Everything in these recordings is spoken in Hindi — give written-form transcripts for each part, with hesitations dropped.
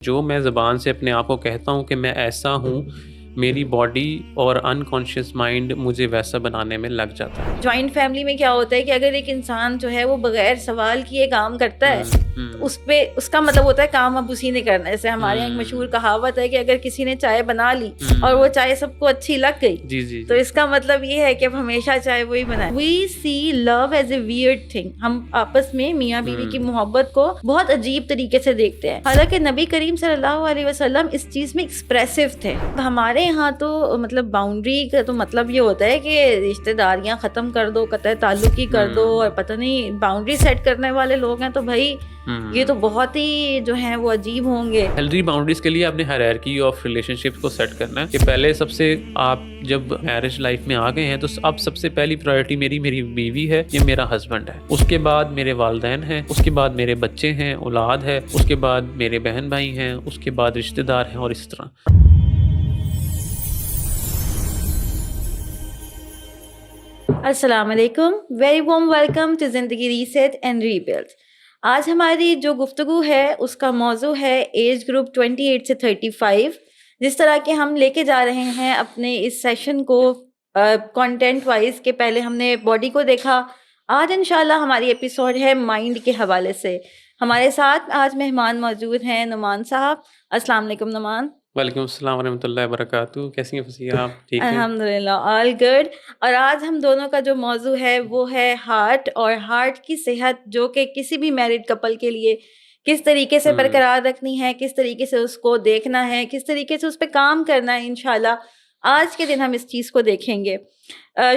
जो मैं ज़बान से अपने आप को कहता हूँ कि मैं ऐसा हूँ, मेरी बॉडी और अनकॉन्शियस माइंड मुझे वैसा बनाने में लग जाता है। जॉइंट फैमिली में क्या होता है कि अगर एक इंसान जो है वो बगैर सवाल किए काम करता है तो उस पे उसका मतलब होता है काम अब उसी ने करना है। जैसे हमारे यहाँ एक मशहूर कहावत है कि अगर किसी ने चाय बना ली और वो चाय सबको अच्छी लग गई जी, जी, तो जी। इसका मतलब ये है कि अब हमेशा चाय वही बनाए। We see love as a weird thing. हम आपस में मियाँ बीवी की मोहब्बत को बहुत अजीब तरीके से देखते हैं, हालांकि नबी करीम सल्लल्लाहु अलैहि वसल्लम इस चीज में एक्सप्रेसिव थे। हमारे यहाँ तो मतलब बाउंड्री का तो मतलब ये होता है कि रिश्तेदारियां खत्म कर दो, कतई ताल्लुकी कर दो, और पता नहीं बाउंड्री सेट करने वाले लोग हैं तो भाई ये तो बहुत ही जो है वो अजीब होंगे। हेल्दी बाउंड्रीज के लिए आपने हायरार्की ऑफ रिलेशनशिप्स को सेट करना है कि पहले सबसे आप जब मैरिज लाइफ में आ गए हैं तो अब सबसे पहली प्रायोरिटी मेरी बीवी है, ये मेरा हस्बैंड है, उसके बाद मेरे वालिदैन हैं, उसके बाद मेरे बच्चे हैं, औलाद है, उसके बाद मेरे बहन भाई हैं, उसके बाद रिश्तेदार हैं और इस तरह। अस्सलाम वालेकुम, वेरी वार्म वेलकम टू जिंदगी रीसेट एंड रीबिल्ड। आज हमारी जो गुफ्तगू है उसका मौजू है एज ग्रुप 28 से 35। जिस तरह के हम लेके जा रहे हैं अपने इस सेशन को कंटेंट वाइज के पहले हमने बॉडी को देखा, आज इंशाल्लाह हमारी एपिसोड है माइंड के हवाले से। हमारे साथ आज मेहमान मौजूद हैं नुमान साहब। अस्सलाम वालेकुम नुमान। वालेकुम अस्सलाम वरहमतुल्लाहि वबरकातुहू। कैसी हैं फसिया आप? ठीक हैं? अल्हम्दुलिल्लाह ऑल गुड। और आज हम दोनों का जो मौजू है वो है हार्ट और हार्ट की सेहत, जो कि किसी भी मैरिड कपल के लिए किस तरीके से बरकरार रखनी है, किस तरीके से उसको देखना है, किस तरीके से उस पर काम करना है। इंशाल्लाह आज के दिन हम इस चीज़ को देखेंगे।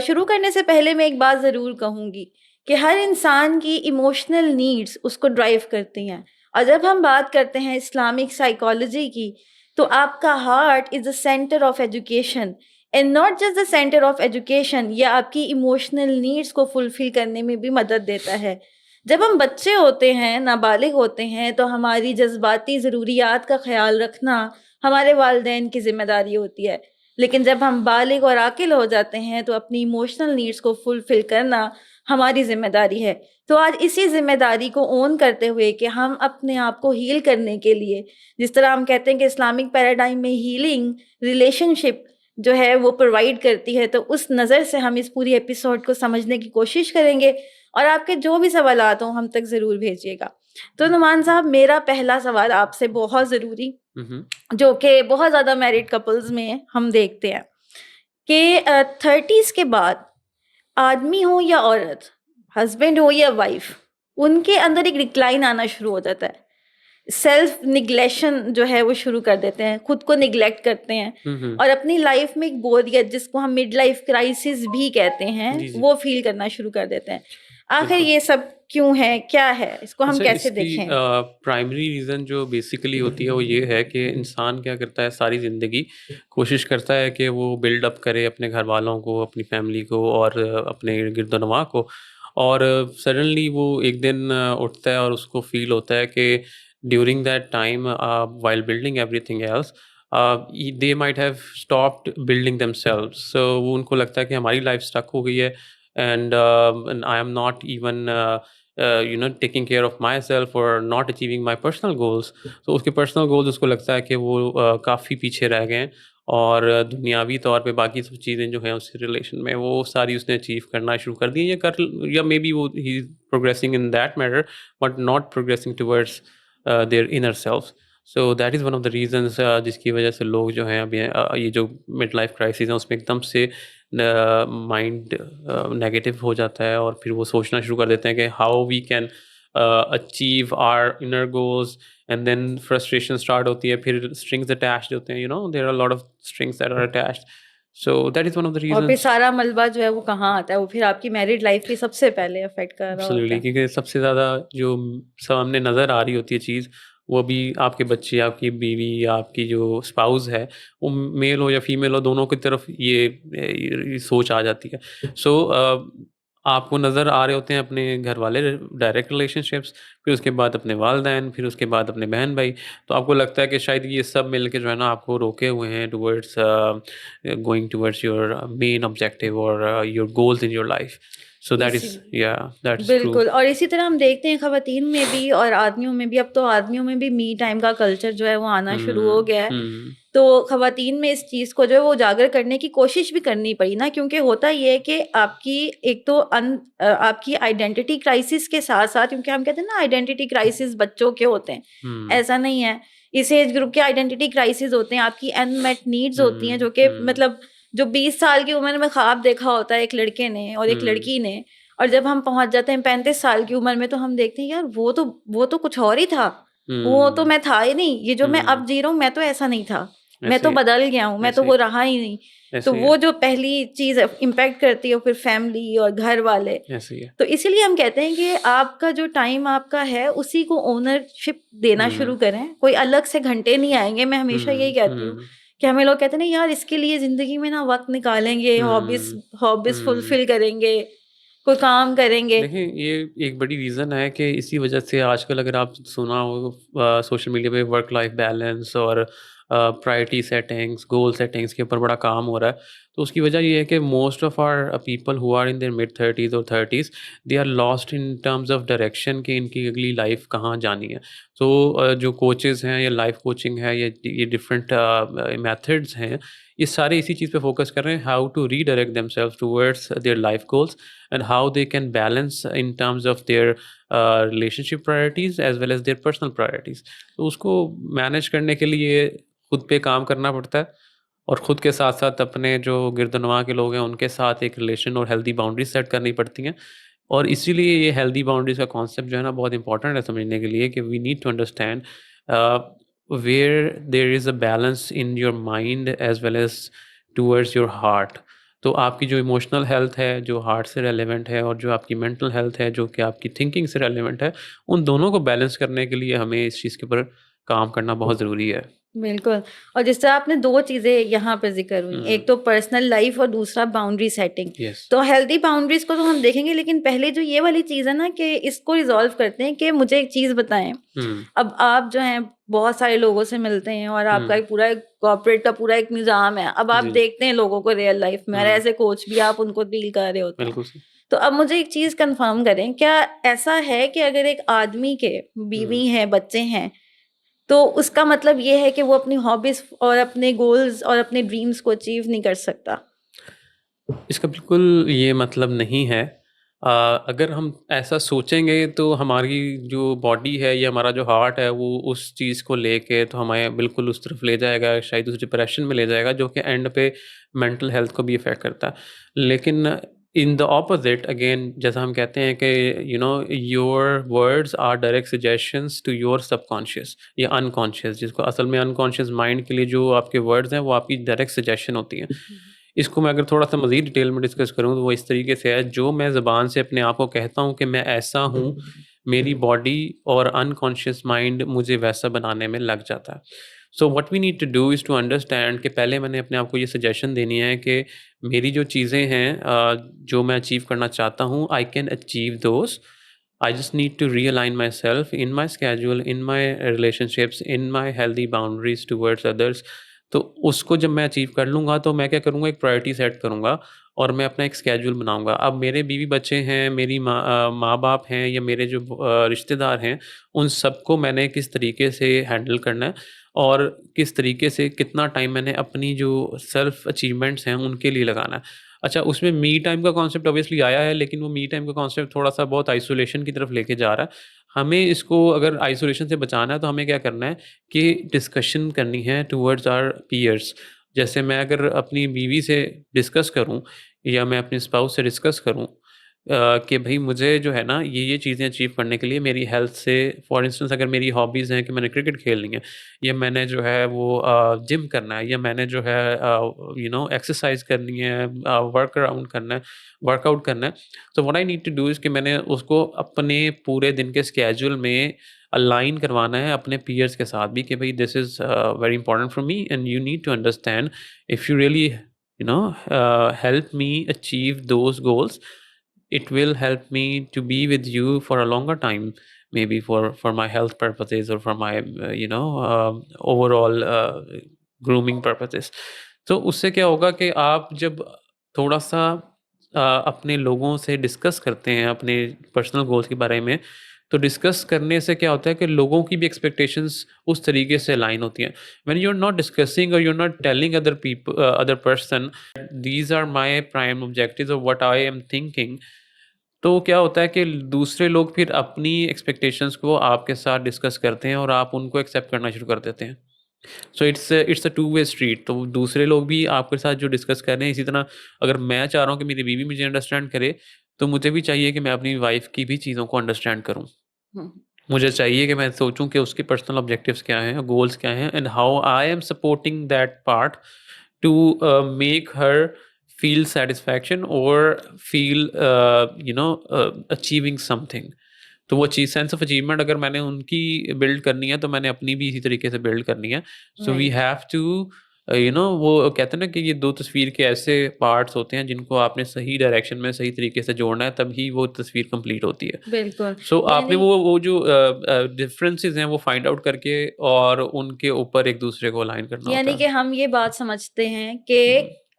शुरू करने से पहले मैं एक बात ज़रूर कहूँगी कि हर इंसान की इमोशनल नीड्स उसको ड्राइव करती हैं। और जब हम बात करते हैं इस्लामिक साइकोलॉजी की, तो आपका heart is the centre of education and not just the centre of education. यह आपकी इमोशनल नीड्स को फुलफिल करने में भी मदद देता है। जब हम बच्चे होते हैं, नाबालिग होते हैं, तो हमारी जज्बाती ज़रूरियात का ख्याल रखना हमारे वालिदैन की ज़िम्मेदारी होती है। लेकिन जब हम बालिग और आकिल हो जाते हैं तो अपनी इमोशनल नीड्स को फुलफिल करना हमारी ज़िम्मेदारी है। तो आज इसी ज़िम्मेदारी को ओन करते हुए कि हम अपने आप को हील करने के लिए, जिस तरह हम कहते हैं कि इस्लामिक पैराडाइम में हीलिंग रिलेशनशिप जो है वो प्रोवाइड करती है, तो उस नज़र से हम इस पूरी एपिसोड को समझने की कोशिश करेंगे। और आपके जो भी सवालात हों हम तक ज़रूर भेजिएगा। तो नुमान साहब, मेरा पहला सवाल आपसे बहुत ज़रूरी, जो कि बहुत ज़्यादा मैरिड कपल्स में हम देखते हैं कि 30s के बाद आदमी हो या औरत, हस्बैंड हो या वाइफ, उनके अंदर एक डिक्लाइन आना शुरू हो जाता है। सेल्फ निग्लेशन जो है वो शुरू कर देते हैं, खुद को निग्लेक्ट करते हैं और अपनी लाइफ में एक बोरियत, जिसको हम मिड लाइफ क्राइसिस भी कहते हैं, वो फील करना शुरू कर देते हैं। आखिर ये सब क्यों है, क्या है, इसको हम कैसे देखें? प्राइमरी रीज़न जो बेसिकली होती है वो ये है कि इंसान क्या करता है, सारी ज़िंदगी कोशिश करता है कि वो बिल्ड अप करे अपने घर वालों को, अपनी फैमिली को और अपने गिरदोनवा को। और सडनली वो एक दिन उठता है और उसको फील होता है कि during that time while building everything else they might have stopped building themselves. So वो उनको लगता है कि हमारी लाइफ स्टक हो गई है and I am not even taking care of myself or not achieving my personal goals. तो उसके personal goals उसको लगता है कि वो काफ़ी पीछे रह गए हैं और दुनियावी तौर पे बाकी सब चीज़ें जो हैं उसके रिलेशन में वो सारी उसने अचीव करना शुरू कर दी या मे बी वो ही progressing in that matter but not progressing towards their inner self. So that is one of the reasons जिसकी वजह से लोग जो हैं अभी ये जो मिड लाइफ क्राइसिस है उसमें एकदम से माइंड नेगेटिव हो जाता है और फिर वो सोचना शुरू कर देते हैं कि how we can achieve our inner goals and then frustration start होती है, फिर स्ट्रिंग्स अटैच्ड होते हैं, there are lot of strings that are attached. So that is one of the और फिर रीजंस। सारा मलबा जो है वो कहाँ आता है, वो फिर आपकी मैरिड लाइफ की सबसे पहले अफेक्ट कर रहा होता एब्सोल्युटली, है। क्योंकि सबसे ज़्यादा जो सामने नज़र आ रही होती है चीज़ वो भी आपके बच्चे, आपकी बीवी या आपकी जो स्पाउस है, वो मेल हो या फीमेल हो, दोनों की तरफ ये सोच आ जाती है। सो आपको नज़र आ रहे होते हैं अपने घर वाले डायरेक्ट रिलेशनशिप्स, फिर उसके बाद अपने वालिदैन, फिर उसके बाद अपने बहन भाई। तो आपको लगता है कि शायद ये सब मिल के जो है ना आपको रोके हुए हैं towards going towards your main objective और your goals in your life. So that इसी इज़ या दैट्स ट्रू। बिल्कुल, और इसी तरह हम देखते हैं ख़वातीन में भी और आदमियों में भी, अब तो आदमियों में भी मी टाइम का कल्चर जो है वो आना शुरू हो गया है। हुँ, तो ख़वातीन में इस चीज़ को जो है वो उजागर करने की कोशिश भी करनी पड़ी ना, क्योंकि होता ये है कि आपकी एक तो आपकी आइडेंटिटी क्राइसिस के साथ-साथ, क्योंकि हम कहते हैं ना आइडेंटिटी क्राइसिस बच्चों के होते हैं, हुँ, ऐसा नहीं है। इस एज ग्रुप के आइडेंटिटी क्राइसिस होते हैं, आपकी अनमेट नीड्स होती हैं, हुँ, जो कि हुँ, मतलब जो 20 साल की उम्र में ख्वाब देखा होता है एक लड़के ने और एक हुँ, लड़की ने, और जब हम पहुँच जाते हैं 35 साल की उम्र में, तो हम देखते हैं यार वो तो कुछ और ही था। वो तो हुँ, मैं था ही नहीं, ये जो मैं हुँ, अब जी रहा हूँ मैं तो ऐसा नहीं था। मैं ऐसे तो ही, बदल गया हूँ, मैं तो ऐसे वो ही, रहा ही नहीं। तो ऐसे ही है, वो जो पहली चीज़ इम्पैक्ट करती है, फिर फैमिली और घर वाले। ऐसे ही है। तो इसीलिए हम कहते हैं कि आपका जो टाइम आपका है, उसी को ओनरशिप देना हुँ, शुरू करें। कोई अलग से घंटे नहीं आएँगे, मैं हमेशा यही हुँ, कहती हूँ हुँ, कि हमें लोग कहते हैं ना यार इसके लिए ज़िंदगी में ना वक़्त निकालेंगे, हॉबीज़ हुँ, हॉबीज़ हुँ। फुलफ़िल करेंगे, कोई काम करेंगे। देखिए, ये एक बड़ी रीज़न है कि इसी वजह से आजकल अगर आप सुना हो सोशल मीडिया पे वर्क लाइफ बैलेंस और प्रायोरिटी सेटिंग्स, गोल सेटिंग्स के ऊपर बड़ा काम हो रहा है। तो उसकी वजह ये है कि most of our people who are in their mid 30s और 30s they are lost in terms of direction कि इनकी अगली लाइफ कहाँ जानी है। तो जो कोचेज़ हैं या लाइफ कोचिंग है या ये डिफरेंट मेथड्स हैं, ये सारे इसी चीज़ पे फ़ोकस कर रहे हैं how to redirect themselves towards their life goals and how they can balance in terms of their relationship priorities as well as their personal priorities. तो उसको मैनेज करने के लिए खुद पे काम करना पड़ता है और खुद के साथ-साथ अपने जो गिरदनवा के लोग हैं उनके साथ एक रिलेशन और हेल्दी बाउंड्रीज सेट करनी पड़ती हैं। और इसीलिए ये हेल्दी बाउंड्रीज का कॉन्सेप्ट जो है ना बहुत इंपॉर्टेंट है समझने के लिए कि we need to understand where there is a balance in your mind as well as towards your heart. तो आपकी जो इमोशनल हेल्थ है, जो हार्ट से रेलेवेंट है और जो आपकी मेंटल हेल्थ है, जो कि आपकी थिंकिंग से रेलेवेंट है, उन दोनों को बैलेंस करने के लिए हमें इस चीज़ के ऊपर काम करना बहुत ज़रूरी है। बिल्कुल, और जिस तरह आपने 2 चीज़ें यहाँ पे ज़िक्र हुई, हुँ, एक तो पर्सनल लाइफ़ और दूसरा बाउंड्री सेटिंग। यस। तो हेल्दी बाउंड्रीज़ को तो हम देखेंगे, लेकिन पहले जो ये वाली चीज़ है ना कि इसको रिज़ॉल्व करते हैं कि मुझे एक चीज़ बताएँ। हुँ, अब आप जो हैं बहुत सारे लोगों से मिलते हैं और आपका हुँ, एक पूरा कॉर्पोरेट का पूरा एक निज़ाम है। अब आप जी, देखते हैं लोगों को रियल लाइफ़ में, और हुँ, एज़ ए कोच भी आप उनको डील कर रहे होते हैं। बिल्कुल सही। तो अब मुझे एक चीज़ कन्फर्म करें, क्या ऐसा है कि अगर एक आदमी के हुँ। बीवी हैं, बच्चे हैं, तो उसका मतलब ये है कि वो अपनी हॉबीज़ और अपने गोल्स और अपने ड्रीम्स को अचीव नहीं कर सकता? इसका बिल्कुल ये मतलब नहीं है। अगर हम ऐसा सोचेंगे तो हमारी जो बॉडी है या हमारा जो हार्ट है वो उस चीज़ को लेके तो हमें बिल्कुल उस तरफ ले जाएगा, शायद उस डिप्रेशन में ले जाएगा जो कि एंड पे मेंटल हेल्थ को भी इफ़ेक्ट करता है। लेकिन इन द ऑपोज़िट अगेन जैसा हम कहते हैं कि your words are direct suggestions to your subconscious या अनकॉन्शियस जिसको असल में अनकॉन्शियस माइंड के लिए जो आपके वर्ड्स हैं वो आपकी डायरेक्ट सजेशन होती हैं। हुँ, इसको मैं अगर थोड़ा-सा मज़ीद डिटेल में डिस्कस करूँ तो वो इस तरीके से है, जो मैं ज़ुबान से अपने आप को कहता हूँ कि मैं ऐसा हूँ, मेरी बॉडी और अनकॉन्शियस माइंड मुझे वैसा बनाने में लग जाता है। So what we need to do is to understand कि पहले मैंने अपने आप को ये सजेशन देनी है कि मेरी जो चीज़ें हैं जो मैं अचीव करना चाहता हूँ, I can achieve those. I just need to realign myself in my schedule, in my relationships, in my healthy boundaries towards others. तो उसको जब मैं अचीव कर लूँगा तो मैं क्या करूँगा एक प्रायोरिटी सेट करूँगा और मैं अपना एक स्केड्यूल बनाऊँगा। अब मेरे बीवी-बच्चे हैं, मेरी माँ-बाप हैं या मेरे जो रिश्तेदार हैं, उन सबको मैंने किस तरीके से हैंडल करना है और किस तरीके से कितना टाइम मैंने अपनी जो सेल्फ अचीवमेंट्स हैं उनके लिए लगाना है। अच्छा उसमें मी टाइम का कॉन्सेप्ट ऑब्वियसली आया है लेकिन वो मी टाइम का कॉन्सेप्ट थोड़ा-सा बहुत आइसोलेशन की तरफ लेके जा रहा है। हमें इसको अगर आइसोलेशन से बचाना है तो हमें क्या करना है कि डिस्कशन करनी है टुवर्ड्स आवर पीयर्स। जैसे मैं अगर अपनी बीवी से डिस्कस करूँ या मैं अपने स्पाउस से डिस्कस करूँ कि भई मुझे जो है ना ये चीज़ें अचीव करने के लिए मेरी हेल्थ से फॉर इंस्टेंस अगर मेरी हॉबीज़ हैं कि मैंने क्रिकेट खेलनी है या मैंने जो है वो जिम करना है या मैंने जो है एक्सरसाइज़ करनी है वर्कआउट करना है। तो what I need to do is कि मैंने उसको अपने पूरे दिन के स्केड्यूल में अलाइन करवाना है अपने पीयर्स के साथ भी कि भई this is very important for me and you need to understand if you really help me achieve those goals, it will help me to be with you for a longer time, maybe for my health purposes or for my overall grooming purposes. तो उससे क्या होगा कि आप जब थोड़ा सा अपने लोगों से डिस्कस करते हैं अपने पर्सनल गोल्स के बारे में, तो डिस्कस करने से क्या होता है कि लोगों की भी एक्सपेक्टेशंस उस तरीके से अलाइन होती हैं। When you are not discussing और you are not telling other person these are my prime objectives और व्हाट आई एम थिंकिंग, तो क्या होता है कि दूसरे लोग फिर अपनी एक्सपेक्टेशंस को आपके साथ डिस्कस करते हैं और आप उनको एक्सेप्ट करना शुरू कर देते हैं। सो it's a two way street. तो दूसरे लोग भी आपके साथ जो डिस्कस कर रहे हैं, इसी तरह अगर मैं चाह रहा हूँ कि मेरी बीवी मुझे अंडरस्टैंड करे, तो मुझे भी चाहिए कि मैं अपनी वाइफ की भी चीज़ों को अंडरस्टैंड करूँ। हुँ, मुझे चाहिए कि मैं सोचूँ कि उसके पर्सनल ऑब्जेक्टिव्स क्या हैं, गोल्स क्या हैं and how I am supporting that part two make her feel satisfaction और फील अचीविंग समथिंग। तो वो चीज़ सेंस ऑफ अचीवमेंट अगर मैंने उनकी बिल्ड करनी है, तो मैंने अपनी भी इसी तरीके से बिल्ड करनी है। So we right. Have to वो कहते हैं ना कि ये 2 तस्वीर के ऐसे पार्ट्स होते हैं जिनको आपने सही डायरेक्शन में सही तरीके से जोड़ना है, तभी वो तस्वीर कंप्लीट होती है। बिल्कुल, सो आपने यानी वो जो डिफरेंसेस हैं वो फाइंड आउट करके और उनके ऊपर एक दूसरे को अलाइन करना होता यानी है। कि हम ये बात समझते हैं कि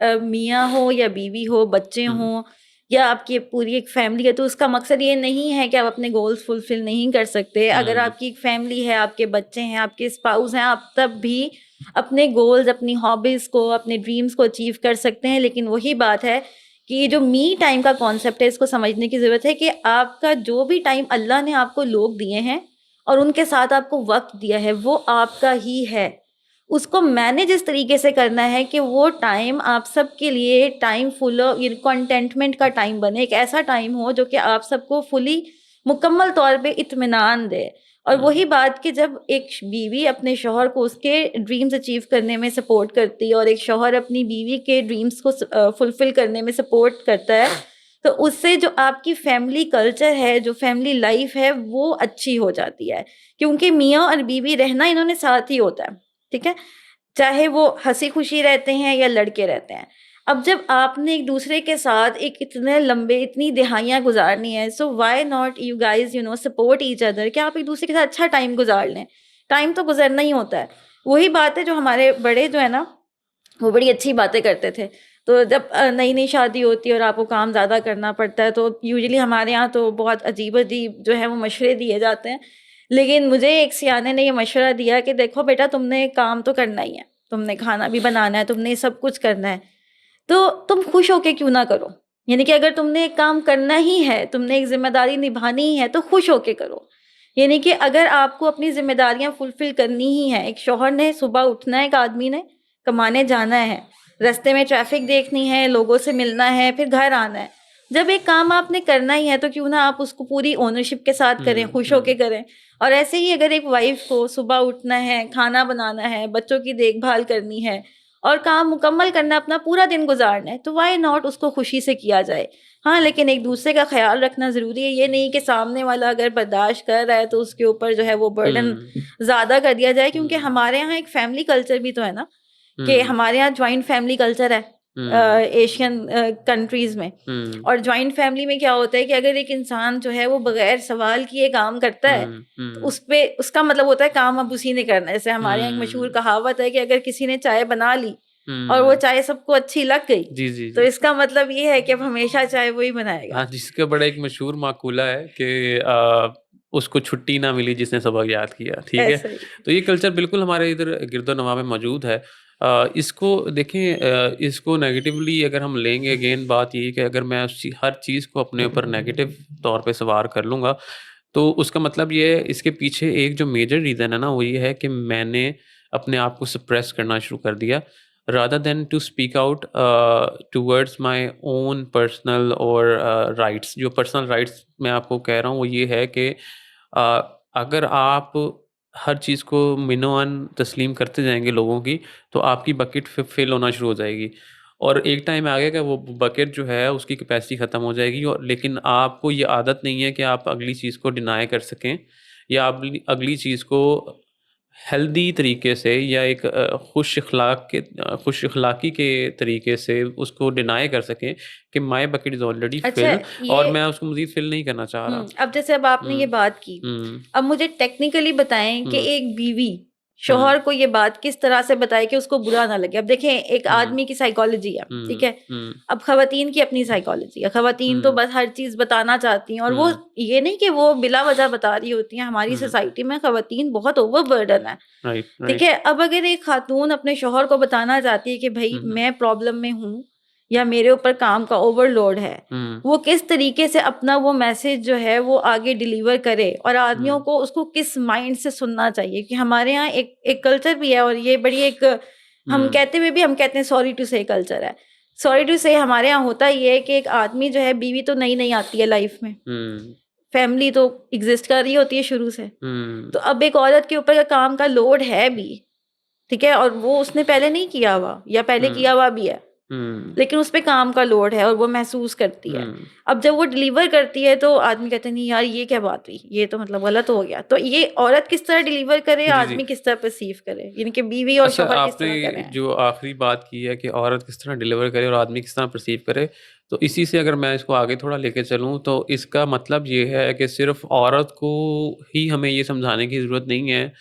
हुँ, मियाँ हो या बीवी हो, बच्चे हुँ, हों या आपकी पूरी एक फैमिली है, तो उसका मकसद ये नहीं है कि आप अपने गोल्स फुलफिल नहीं कर सकते। अगर हुँ, आपकी एक फैमिली है, आपके बच्चे हैं, आपके स्पाउस हैं, आप तब भी अपने गोल्स, अपनी हॉबीज़ को, अपने ड्रीम्स को अचीव कर सकते हैं। लेकिन वही बात है कि ये जो मी टाइम का कॉन्सेप्ट है, इसको समझने की ज़रूरत है कि आपका जो भी टाइम अल्लाह ने आपको लोग दिए हैं और उनके साथ आपको वक़्त दिया है, वो आपका ही है। उसको मैनेज इस तरीके से करना है कि वो टाइम आप सबके लिए टाइम फुल ये कंटेंटमेंट का टाइम बने, एक ऐसा टाइम हो जो कि आप सबको फुली मुकम्मल तौर पे इत्मीनान दे। और हुँ, वही बात कि जब एक बीवी अपने शौहर को उसके ड्रीम्स अचीव करने में सपोर्ट करती है और एक शौहर अपनी बीवी के ड्रीम्स को फुलफिल करने में सपोर्ट करता है, तो उससे जो आपकी फैमिली कल्चर है, जो फैमिली लाइफ है, वो अच्छी हो जाती है। क्योंकि मियाँ और बीवी रहना इन्होंने साथ ही होता है, ठीक है? चाहे वो हँसी-खुशी रहते हैं या लड़के रहते हैं। अब जब आपने एक-दूसरे के साथ एक इतने लंबे इतनी दिहाइयाँ गुज़ारनी है, so why not you guys support each other कि आप एक-दूसरे के साथ अच्छा टाइम गुज़ार लें। टाइम तो गुज़रना ही होता है। वही बात है जो हमारे बड़े जो है ना, वो बड़ी अच्छी बातें करते थे। तो जब नई-नई शादी होती है और आपको काम ज़्यादा करना पड़ता है, तो यूजुअली हमारे यहाँ तो बहुत अजीब-अजीब जो है वो मशवरे दिए जाते हैं। लेकिन मुझे एक सियाने ने ये मशवरा दिया कि देखो बेटा, तुमने काम तो करना ही है, तुमने खाना भी बनाना है, तुमने सब कुछ करना है, तो तुम खुश होके क्यों ना करो? यानी कि अगर तुमने एक काम करना ही है, तुमने एक ज़िम्मेदारी निभानी ही है, तो खुश होके करो। यानी कि अगर आपको अपनी ज़िम्मेदारियाँ फुलफ़िल करनी ही हैं, एक शौहर ने सुबह उठना है, एक आदमी ने कमाने जाना है, रास्ते में ट्रैफ़िक देखनी है, लोगों से मिलना है, फिर घर आना है। जब एक काम आपने करना ही है, तो क्यों ना आप उसको पूरी ओनरशिप के साथ करें, हुँ, खुश होके हुँ, करें। और ऐसे ही अगर एक वाइफ़ को सुबह उठना है, खाना बनाना है, बच्चों की देखभाल करनी है और काम मुकम्मल करना है, अपना पूरा दिन गुज़ारना है, तो व्हाई नॉट उसको खुशी से किया जाए। हाँ, लेकिन एक-दूसरे का ख़्याल रखना ज़रूरी है, ये नहीं कि सामने वाला अगर बर्दाश्त कर रहा है, तो उसके ऊपर जो है वो बर्डन हुँ, ज़्यादा कर दिया जाए, क्योंकि हुँ, हमारे यहाँ एक फैमिली कल्चर भी तो है ना, कि हुँ, हमारे यहाँ जॉइंट फैमिली कल्चर है हुँ, एशियन कंट्रीज़ में। हुँ, और जॉइंट फैमिली में क्या होता है कि अगर एक इंसान जो है वो बगैर सवाल किए काम करता है, हुँ, तो हुँ, उसपे उसका मतलब होता है काम अब उसी ने करना है। जैसे हमारे यहाँ एक मशहूर हुँ, कहावत है कि अगर किसी ने चाय बना ली और वो हुँ। चाय सबको अच्छी लग गई, जी, जी, तो जी। इसका मतलब ये है कि अब हमेशा चाय वो ही बनाएगा। हाँ, जिसका बड़ा एक मशहूर माक़ूला है कि उसको छुट्टी ना मिली जिसने सबक याद किया, ठीक है? ऐसा ही। तो ये कल्चर बिल्कुल हमारे इधर गिरदो-नवाह में मौजूद है। इसको देखें, इसको नेगेटिवली अगर हम लेंगे, अगेन बात ये है कि अगर मैं हर चीज़ को अपने ऊपर नेगेटिव तौर पे सवार कर लूँगा, तो उसका मतलब ये है इसके पीछे एक जो मेजर रीज़न है ना, वो ये है कि मैंने अपने आप को सप्रेस करना शुरू कर दिया। rather than to speak out towards my own personal और राइट्स, जो पर्सनल राइट्स मैं आपको कह रहा हूँ वो ये है कि अगर आप हर चीज़ को मिनोअन तस्लीम करते जाएंगे लोगों की, तो आपकी बकेट फिल होना शुरू हो जाएगी और एक टाइम आ गया वो बकेट जो है उसकी कैपेसिटी ख़त्म हो जाएगी और लेकिन आपको ये आदत नहीं है कि आप अगली चीज़ को डिनाई कर सकें या आप अगली चीज़ को हेल्दी तरीके से या एक खुश अखलाकी के तरीके से उसको डिनाई कर सकें कि माय बकेट इज़ ऑलरेडी अच्छा, फिल और ये मैं उसको मज़ीद फिल नहीं करना चाह रहा। अब जैसे अब आपने हुँ, ये बात की, हुँ, अब मुझे टेक्निकली बताएँ कि हुँ, एक बीवी शौहर को ये बात किस तरह से बताए कि उसको बुरा ना लगे। अब देखें, एक हम्म आदमी की साइकोलॉजी है, ठीक है, हम्म अब खवातीन की अपनी साइकोलॉजी है। खवातीन तो हम्म बस हर चीज बताना चाहती हैं, और वो हम्म ये नहीं कि वो बिला वजह बता रही होती हैं। हमारी हम्म सोसाइटी में खवातीन बहुत ओवरबर्डन है, राइट ठीक राइट है। अब अगर एक खातून अपने शौहर को बताना चाहती है कि भाई हम्म मैं प्रॉब्लम में हूँ या मेरे ऊपर काम का ओवरलोड है, हम्म वो किस तरीके से अपना वो मैसेज जो है वो आगे डिलीवर करे, और आदमियों हम्म को उसको किस माइंड से सुनना चाहिए। कि हमारे यहाँ एक कल्चर भी है, और ये बड़ी एक, हम हम्म कहते हुए भी हम कहते हैं सॉरी टू से कल्चर है। सॉरी टू से हमारे यहाँ होता ये है कि एक आदमी जो है, बीवी तो नई नई आती है लाइफ में, हम्म फैमिली तो एग्जिस्ट कर रही होती है शुरू से, हम्म तो अब एक औरत के ऊपर का काम का लोड है भी, ठीक है, और वो उसने पहले नहीं किया हुआ या पहले हम्म किया हुआ भी है, हम्म लेकिन उस पे काम का लोड है और वो महसूस करती है। हम्म अब जब वो डिलीवर करती है तो आदमी कहते हैं नहीं यार ये क्या बात हुई, ये तो मतलब गलत हो गया। तो ये औरत किस तरह डिलीवर करे, जी जी। आदमी किस तरह परसीव करे, यानी कि बीवी और अच्छा, शौहर किस आपने तरह करें। जो आखिरी बात की है कि औरत किस तरह डिलीवर करे और आदमी किस तरह परसीव करे, तो इसी से अगर मैं इसको आगे थोड़ा लेके चलूँ तो इसका मतलब ये है कि सिर्फ औरत को ही हमें ये समझाने की ज़रूरत नहीं है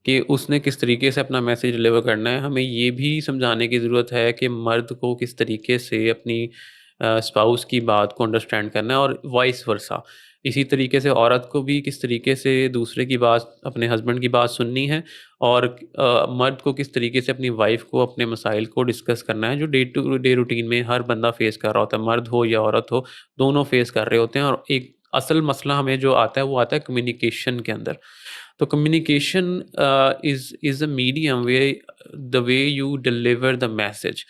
कि उसने किस तरीके से अपना मैसेज डिलीवर करना है। हमें ये भी समझाने की ज़रूरत है कि मर्द को किस तरीके से अपनी स्पाउस की बात को अंडरस्टैंड करना है और वाइस वर्सा। इसी तरीके से औरत को भी किस तरीके से दूसरे की बात, अपने हस्बैंड की बात सुननी है, और मर्द को किस तरीके से अपनी वाइफ़ को अपने मसाइल को डिस्कस करना है, जो डे टू डे रूटीन में हर बंदा फेस कर रहा होता है, मर्द हो या औरत हो, दोनों फेस कर रहे होते हैं। और एक असल मसला हमें जो आता है वो आता है कम्युनिकेशन के अंदर। तो communication is a medium way the way you deliver the message.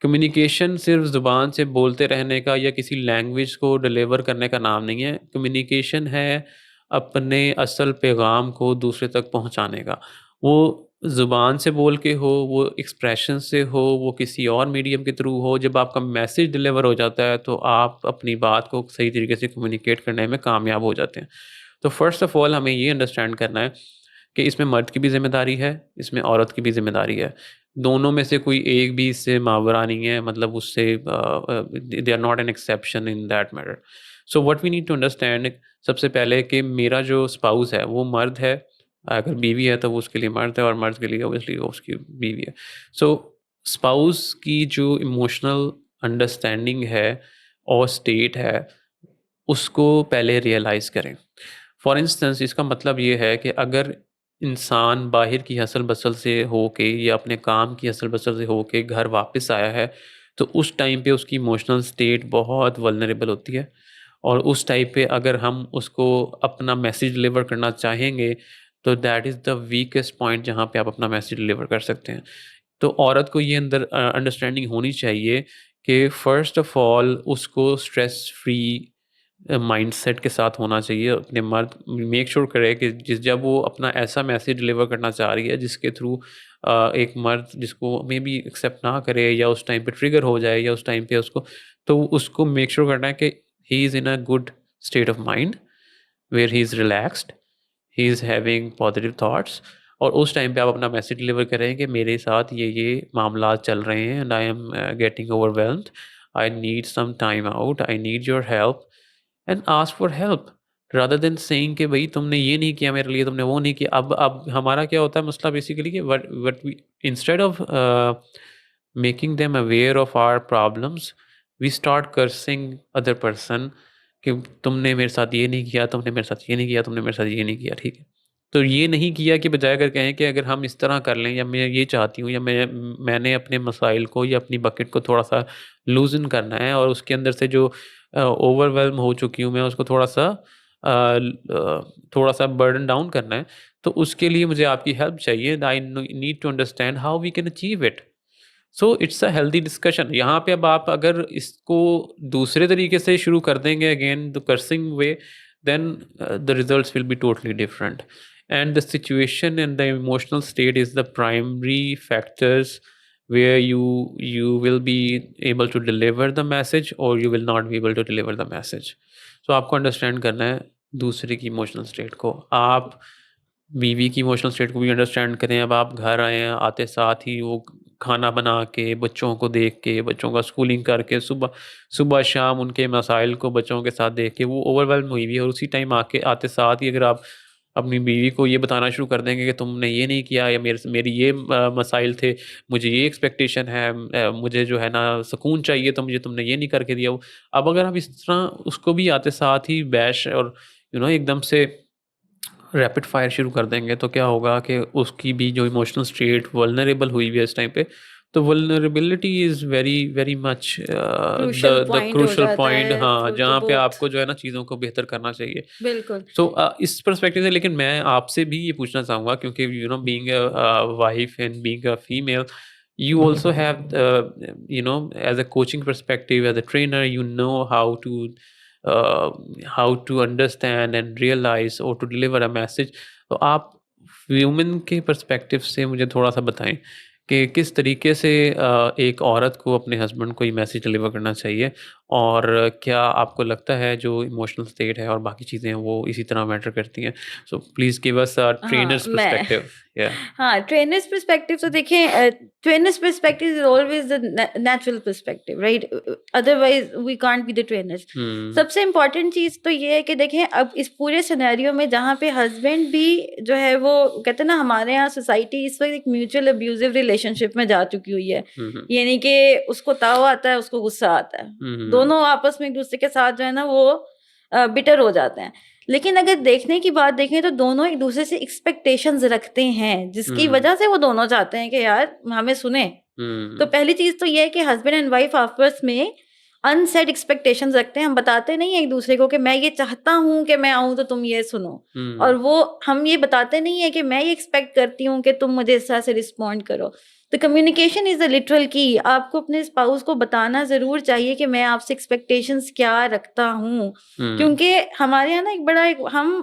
Communication सिर्फ ज़ुबान से बोलते रहने का या किसी लैंग्वेज को डिलीवर करने का नाम नहीं है। कम्युनिकेशन है अपने असल पैगाम को दूसरे तक पहुंचाने का। वो ज़ुबान से बोल के हो, वो एक्सप्रेशन से हो, वो किसी और मीडियम के थ्रू हो, जब आपका मैसेज डिलीवर हो जाता है तो आप अपनी बात को सही तरीके से कम्युनिकेट करने में कामयाब हो जाते हैं। तो फर्स्ट ऑफ ऑल हमें ये अंडरस्टैंड करना है कि इसमें मर्द की भी ज़िम्मेदारी है, इसमें औरत की भी ज़िम्मेदारी है। दोनों में से कोई एक भी इससे मावरा नहीं है, मतलब उससे they are not an exception in that matter. So what we need to understand, सबसे पहले कि मेरा जो स्पाउस है वो मर्द है। अगर बीवी है तो वो उसके लिए मर्द है, और मर्द के लिए ऑब्वियसली वो उसकी बीवी है। सो स्पाउस की जो इमोशनल अंडरस्टैंडिंग है और स्टेट है, उसको पहले रियलाइज़ करें। फॉर इंस्टेंस इसका मतलब ये है कि अगर इंसान बाहर की हसल-बसल से होके या अपने काम की हसल-बसल से होके घर वापस आया है, तो उस टाइम पे उसकी इमोशनल स्टेट बहुत वल्नरेबल होती है। और उस टाइम पे अगर हम उसको अपना मैसेज डिलीवर करना चाहेंगे, तो that is the weakest point जहाँ पे आप अपना मैसेज डिलीवर कर सकते हैं। तो औरत को ये अंदर अंडरस्टैंडिंग होनी चाहिए कि फ़र्स्ट ऑफ़ ऑल उसको स्ट्रेस फ्री माइंडसेट के साथ होना चाहिए। अपने मर्द मेक श्योर करे कि जब वो अपना ऐसा मैसेज डिलीवर करना चाह रही है जिसके थ्रू एक मर्द जिसको मे बी एक्सेप्ट ना करे या उस टाइम पे ट्रिगर हो जाए या उस टाइम पे उसको, तो उसको मेक श्योर करना है कि he is in a good state of mind where he is relaxed, he is having positive thoughts. और उस टाइम पे आप अपना मैसेज डिलीवर करें कि मेरे साथ ये मामलात चल रहे हैं and I am getting overwhelmed, I need some time out, I need your help, and ask for help, rather than saying कि भाई तुमने ये नहीं किया मेरे लिए, तुमने वो नहीं किया। अब हमारा क्या होता है मसला बेसिकली कि what we instead of making them aware of our problems, we start cursing other person कि तुमने मेरे साथ ये नहीं किया, तुमने मेरे साथ ये नहीं किया, तुमने मेरे साथ ये नहीं किया, ठीक है। तो ये नहीं किया कि बजाय अगर कहें कि अगर हम इस तरह कर लें, या मैं ये चाहती हूँ, या मैंने अपने मसाइल को या अपनी बकेट को थोड़ा-सा लूज़न करना है और उसके अंदर से जो ओवरवेल्म हो चुकी हूँ मैं उसको थोड़ा-सा बर्डन डाउन करना है, तो उसके लिए मुझे आपकी हेल्प चाहिए। I need to understand how we can achieve it. So it's a healthy discussion. यहाँ पे अब आप अगर इसको दूसरे तरीके से शुरू कर देंगे again the cursing way, then the results will be totally different, and the situation and the emotional state is the primary factors where you will be able to deliver the message or you will not be able to deliver the message. So आपको अंडरस्टैंड करना है दूसरे की इमोशनल स्टेट को। आप बीवी की इमोशनल स्टेट को भी अंडरस्टैंड करें। अब आप घर आए हैं, आते साथ ही वो खाना बना के, बच्चों को देख के, बच्चों का स्कूलिंग करके, सुबह सुबह शाम उनके मसाइल को बच्चों के साथ देख के वो ओवरवेल्म हुई हुई है, और उसी टाइम आके आते साथ ही अगर आप अपनी बीवी को ये बताना शुरू कर देंगे कि तुमने ये नहीं किया या मेरी ये मसाइल थे, मुझे ये एक्सपेक्टेशन है, मुझे जो है ना सुकून चाहिए तो मुझे तुमने ये नहीं करके दिया। वो अब अगर आप इस तरह उसको भी आते साथ ही बैश और एकदम से रैपिड फायर शुरू कर देंगे तो क्या होगा कि उसकी भी जो इमोशनल स्टेट वल्नरेबल हुई हुई है इस टाइम पे, तो vulnerability is very very much crucial the point हो क्रूशियल जाता पॉइंट, है हाँ, फॉर द जहाँ पे बोथ। आपको जो है ना चीज़ों को बेहतर करना चाहिए। बिल्कुल। सो इस पर्सपेक्टिव से लेकिन मैं आपसे भी ये पूछना चाहूँगा क्योंकि being a wife and being a female, you also have as a coaching perspective, as a trainer, uh, how to understand and realize or to deliver a message। तो आप ह्यूमन के पर्सपेक्टिव से मुझे थोड़ा सा बताएं कि किस तरीके से एक औरत को अपने हस्बैंड को ये मैसेज डिलीवर करना चाहिए, और क्या आपको लगता है जो इमोशनल स्टेट है और बाकी चीज़ें हैं वो इसी तरह मैटर करती हैं? सो प्लीज़ गिव अस अ हाँ, ट्रेनर्स मैं पर्सपेक्टिव। या हाँ, ट्रेनर्स पर्सपेक्टिव तो देखिए, trainers perspective is always the natural perspective, right? Otherwise we can't be the trainers. Hmm. सबसे इम्पोर्टेंट चीज़ तो ये है कि देखें, अब इस पूरे सिनेरियो में जहाँ पे हस्बैंड भी जो है वो कहते हैं ना, हमारे यहाँ सोसाइटी इस वक़्त एक म्यूचुअल अब्यूज़िव रिलेशनशिप में जा चुकी हुई है। हम्म। यानी कि उसको ताव आता है, उसको गुस्सा आता है। हम्म। दोनों आपस में एक-दूसरे के साथ जो है ना वो बिटर हो जाते हैं। लेकिन अगर देखने की बात देखें तो दोनों एक दूसरे से एक्सपेक्टेशंस रखते हैं, जिसकी हम्म। वजह से वो दोनों चाहते हैं कि यार हमें सुने। तो हम्म। पहली चीज तो ये है कि हस्बैंड एंड वाइफ आपस में अनसेट एक्सपेक्टेशंस रखते हैं। हम बताते नहीं है एक दूसरे को कि मैं ये चाहता हूँ कि मैं आऊँ तो तुम ये सुनो, हम्म। और वो हम ये बताते नहीं है कि मैं ये एक्सपेक्ट करती हूँ कि तुम मुझे इस तरह से रिस्पॉन्ड करो। तो कम्युनिकेशन इज द लिटरल की। आपको अपने स्पाउस को बताना जरूर चाहिए कि मैं आपसे एक्सपेक्टेशंस क्या रखता हूँ, हम्म। क्योंकि हमारे यहाँ ना एक बड़ा एक हम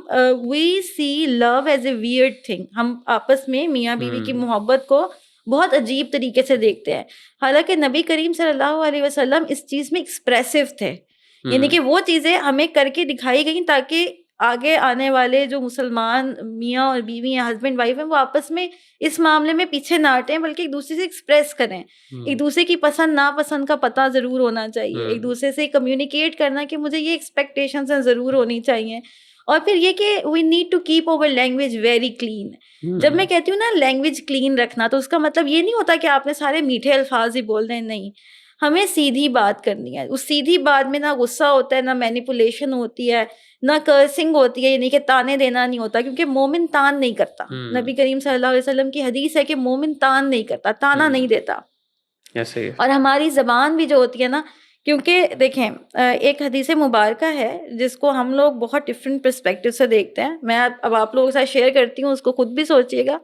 we see love as a weird thing. हम आपस में मियाँ बीवी की हम्म। मोहब्बत को बहुत अजीब तरीके से देखते हैं। हालांकि नबी करीम सल्लल्लाहु अलैहि वसल्लम इस चीज में एक्सप्रेसिव थे, यानी हम्म। कि वो चीजें हमें करके दिखाई गई ताकि आगे आने वाले जो मुसलमान मियाँ और बीवी या हस्बैंड वाइफ हैं वो आपस में इस मामले में पीछे ना हटें, बल्कि एक दूसरे से एक्सप्रेस करें। एक हम्म। दूसरे की पसंद नापसंद का पता जरूर होना चाहिए, एक हम्म। दूसरे से कम्युनिकेट करना कि मुझे ये एक्सपेक्टेशंस हैं जरूर होनी चाहिए। और फिर ये कि we need to keep our language very clean. जब मैं हम्म। कहती हूँ ना लैंग्वेज क्लीन रखना, तो उसका मतलब ये नहीं होता कि आपने सारे मीठे अल्फाज ही बोल रहे हैं, नहीं। हमें सीधी बात करनी है। उस सीधी बात में ना गुस्सा होता है, ना मैनिपुलेशन होती है, ना कर्सिंग होती है, यानी कि ताने देना नहीं होता, क्योंकि मोमिन तान नहीं करता। हम्म। नबी करीम सल्लल्लाहु अलैहि वसल्लम की हदीस है कि मोमिन तान नहीं करता, ताना नहीं हम्म। देता। ऐसे ही है। और हमारी ज़बान भी जो होती है ना, क्योंकि देखें एक हदीस मुबारका है जिसको हम लोग बहुत डिफरेंट पर्सपेक्टिव से देखते हैं। मैं अब आप लोगों के साथ शेयर करती हूँ, उसको खुद भी सोचिएगा।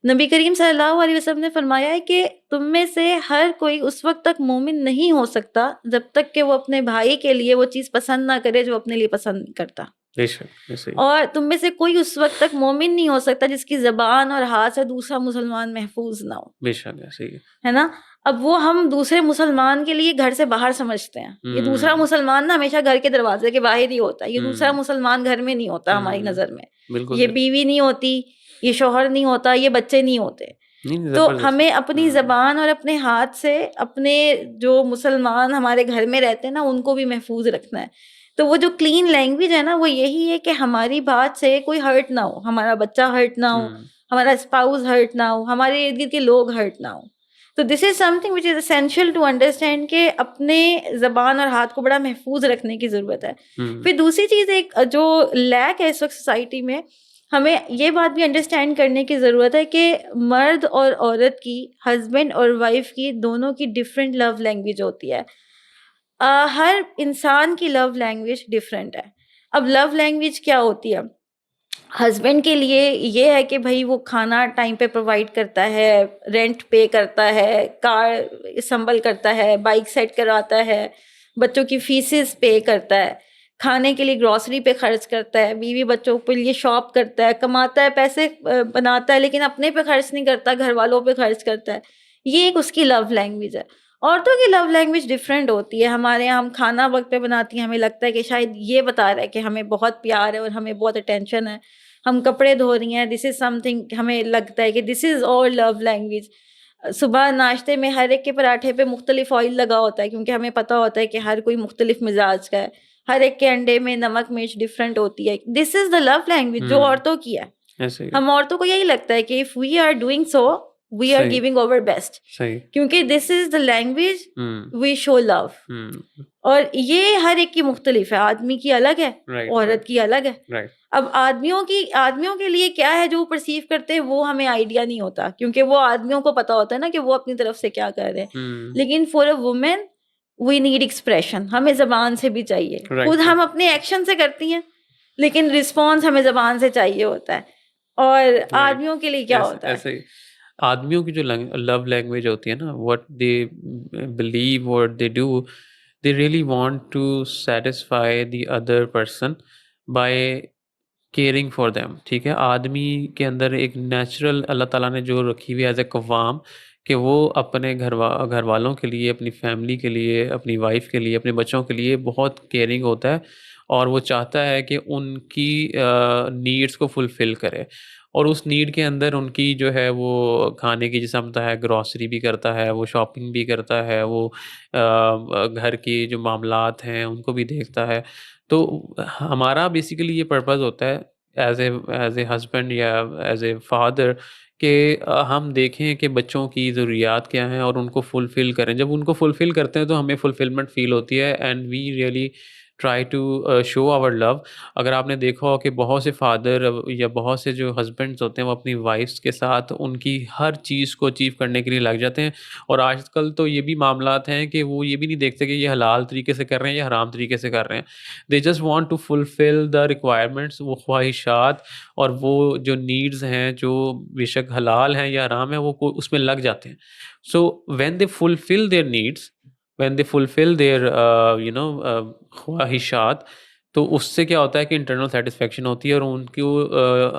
नबी करीम सल्लल्लाहु अलैहि वसल्लम ने फरमाया है कि तुम में से हर कोई उस वक्त तक मोमिन नहीं हो सकता जब तक कि वो अपने भाई के लिए वो चीज़ पसंद ना करे जो अपने लिए पसंद नहीं करता। बेशक ऐसे ही। और तुम में से कोई उस वक्त तक मोमिन नहीं हो सकता जिसकी ज़बान और हाथ से दूसरा मुसलमान महफूज ना हो। बेशक ऐसे ही है। है ना? अब वो हम दूसरे मुसलमान के लिए घर से बाहर समझते हैं। ये दूसरा हम्म। मुसलमान ना हमेशा घर के दरवाजे के बाहर ही होता है। ये दूसरा हम्म। मुसलमान घर में नहीं होता हमारी हम्म। नज़र में। बिल्कुल ये सही। बीवी नहीं होती, ये शौहर नहीं होता, ये बच्चे नहीं होते। नहीं नहीं, तो जबरदस्त। हमें अपनी ज़बान और अपने हाथ से अपने जो मुसलमान हमारे घर में रहते हैं ना, उनको भी महफूज रखना है। तो वो जो क्लीन लैंग्वेज है ना, वो यही है कि हमारी बात से कोई हर्ट ना हो, हमारा बच्चा हर्ट ना हो, हम्म। हमारा स्पाउस हर्ट ना हो, हमारे इर्द गिर्द के लोग हर्ट ना हो। तो this is something which is essential to understand के अपने ज़बान और हाथ को बड़ा महफूज रखने की ज़रूरत है। हम्म। फिर दूसरी चीज़ एक जो लैक है इस वक्त सोसाइटी में, हमें ये बात भी अंडरस्टैंड करने की ज़रूरत है कि मर्द और औरत की, हस्बैंड और वाइफ की, दोनों की डिफरेंट लव लैंग्वेज होती है। हर इंसान की लव लैंग्वेज डिफरेंट है। अब लव लैंग्वेज क्या होती है? हस्बैंड के लिए ये है कि भाई वो खाना टाइम पे प्रोवाइड करता है, रेंट पे करता है, कार संभल करता है, बाइक सेट करवाता है, बच्चों की फीसेस पे करता है, खाने के लिए ग्रॉसरी पे खर्च करता है, बीवी बच्चों के लिए शॉप करता है, कमाता है, पैसे बनाता है, लेकिन अपने पे खर्च नहीं करता, घर वालों पे खर्च करता है। ये एक उसकी लव लैंग्वेज है। औरतों की लव लैंग्वेज डिफरेंट होती है। हमारे यहाँ हम खाना वक्त पे बनाती हैं, हमें लगता है कि शायद ये बता रहा है कि हमें बहुत प्यार है और हमें बहुत अटेंशन है। हम कपड़े धो रही हैं, दिस इज समथिंग, हमें लगता है कि this is all love language. सुबह नाश्ते में हर एक के पराठे पे मुख्तलिफ ऑयल लगा होता है, क्योंकि हमें पता होता है कि हर कोई मुख्तलिफ मिजाज का है। हर एक के अंडे में नमक मिर्च डिफरेंट होती है. This is the love language जो औरतों की है. ऐसे ही हम औरतों को यही लगता है कि if we are doing so we are सही गिविंग ओवर बेस्ट, सही क्योंकि this is the language we show love. Hmm और ये हर एक की मुख्तलिफ है. आदमी की अलग है, राइट औरत राइट की अलग है. राइट अब आदमियों के लिए क्या है जो वो परसीव करते हैं वो हमें आइडिया नहीं होता, क्योंकि वो आदमियों को पता होता है ना कि वो अपनी तरफ से क्या कर रहे हैं. लेकिन for a women we need expression. हमें जबान से भी चाहिए. राइट खुद राइट हम अपने एक्शन से करती हैं, लेकिन रिस्पॉन्स हमें जबान से चाहिए होता है. और राइट आदमियों के लिए क्या ऐसे होता है? ऐसे ही आदमियों की जो लव लैंग्वेज होती है ना, what they believe, what they do, they really want to satisfy the other person by caring for them. ठीक है, आदमी के अंदर एक नेचुरल अल्लाह ताला ने जो रखी हुई एज ए कवाम, कि वो अपने घर वालों के लिए, अपनी फैमिली के लिए, अपनी वाइफ के लिए, अपने बच्चों के लिए बहुत केयरिंग होता है, और वो चाहता है कि उनकी नीड्स को फुलफ़िल करे, और उस नीड के अंदर उनकी जो है वो खाने की जैसे समता है, ग्रॉसरी भी करता है, वो शॉपिंग भी करता है, वो घर की जो मामलात हैं उनको भी देखता है. तो हमारा बेसिकली ये पर्पज़ होता है एज़ ए हस्बैंड या एज़ ए फादर, कि हम देखें कि बच्चों की ज़रूरियात क्या हैं और उनको फुलफ़िल करें. जब उनको फुलफ़िल करते हैं तो हमें फुलफ़िलमेंट फ़ील होती है, and we really try to show our love. अगर आपने देखा हो कि बहुत से फादर या बहुत से जो हस्बैंड्स होते हैं वो अपनी वाइफ्स के साथ उनकी हर चीज़ को अचीव करने के लिए लग जाते हैं, और आजकल तो ये भी मामलात हैं कि वो ये भी नहीं देखते कि ये हलाल तरीके से कर रहे हैं या हराम तरीके से कर रहे हैं. They just want to fulfil the requirements, वो ख्वाहिशात और वो जो नीड्स हैं जो बेशक हलाल हैं या हराम है, वो को उसमें लग जाते हैं. So when they fulfil their needs, when they fulfil their ख्वाहिशात, तो उससे क्या होता है कि इंटरनल सैटिस्फैक्शन होती है, और उनको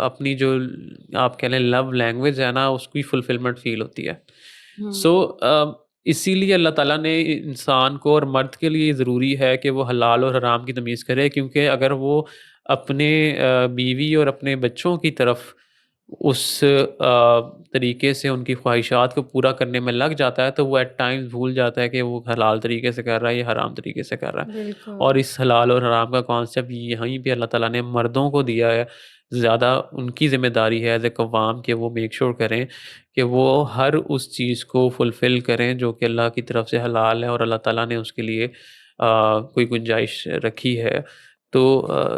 अपनी जो आप कह लें लव लैंग्वेज है ना, उसकी फुलफ़िलमेंट फ़ील होती है. हम्म. सो इसीलिए अल्लाह ताला ने इंसान को और मर्द के लिए ज़रूरी है कि वो हलाल और हराम की तमीज़ करे, क्योंकि अगर वो अपने बीवी और अपने बच्चों की तरफ उस तरीके से उनकी ख्वाहिशात को पूरा करने में लग जाता है, तो वो एट टाइम्स भूल जाता है कि वो हलाल तरीके से कर रहा है या हराम तरीके से कर रहा है. और बिल्कुल. इस हलाल और हराम का कॉन्सेप्ट यहीं पे अल्लाह ताला ने मर्दों को दिया है. ज़्यादा उनकी ज़िम्मेदारी है एज़ ए कव्वाम कि वो मेक श्योर करें कि वो हर उस चीज़ को फुलफ़िल करें जो कि अल्लाह की तरफ से हलाल है और अल्लाह ताला ने उसके लिए कोई गुंजाइश रखी है. तो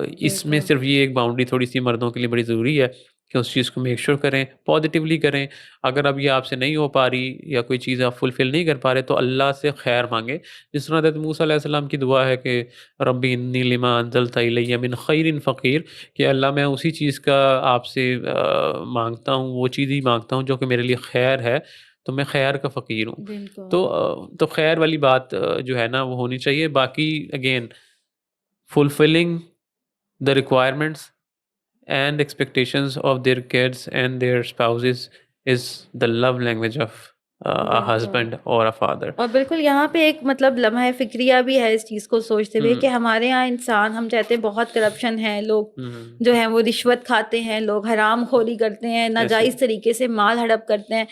इसमें बिल्कुल. सिर्फ़ ये एक बाउंड्री थोड़ी-सी मर्दों के लिए बड़ी ज़रूरी है कि उस चीज़ को मेक श्योर करें, पॉज़िटिवली करें. अगर अब ये आपसे नहीं हो पा रही या कोई चीज़ आप फुलफ़िल नहीं कर पा रहे, तो अल्लाह से खैर माँगे. जिस तरह हज़रत मूसा अलैहि सलाम की दुआ है कि रब्बी इन्नी लिमा अंज़लता इलैया मिन खैरिन फ़क़ीर, कि अल्लाह मैं उसी चीज़ का आपसे माँगता हूँ, वो चीज़ ही माँगता हूँ जो कि मेरे लिए खैर है, तो मैं खैर का फ़कीर हूँ. बिल्कुल. तो खैर वाली बात जो है ना वो होनी चाहिए. बाकी again fulfilling the requirements and expectations of their kids and their spouses is the love language of a बिल्कुल. husband or a father. और बिल्कुल यहाँ पे एक मतलब लम्हा फ़िक्रिया भी है इस चीज़ को सोचते हुए कि हम्म हमारे यहाँ इंसान, हम चाहते हैं बहुत करप्शन है, लोग हम्म जो हैं वो रिश्वत खाते हैं, लोग हराम खोरी करते हैं, ऐसे नाजायज़ तरीके से माल हड़प करते हैं.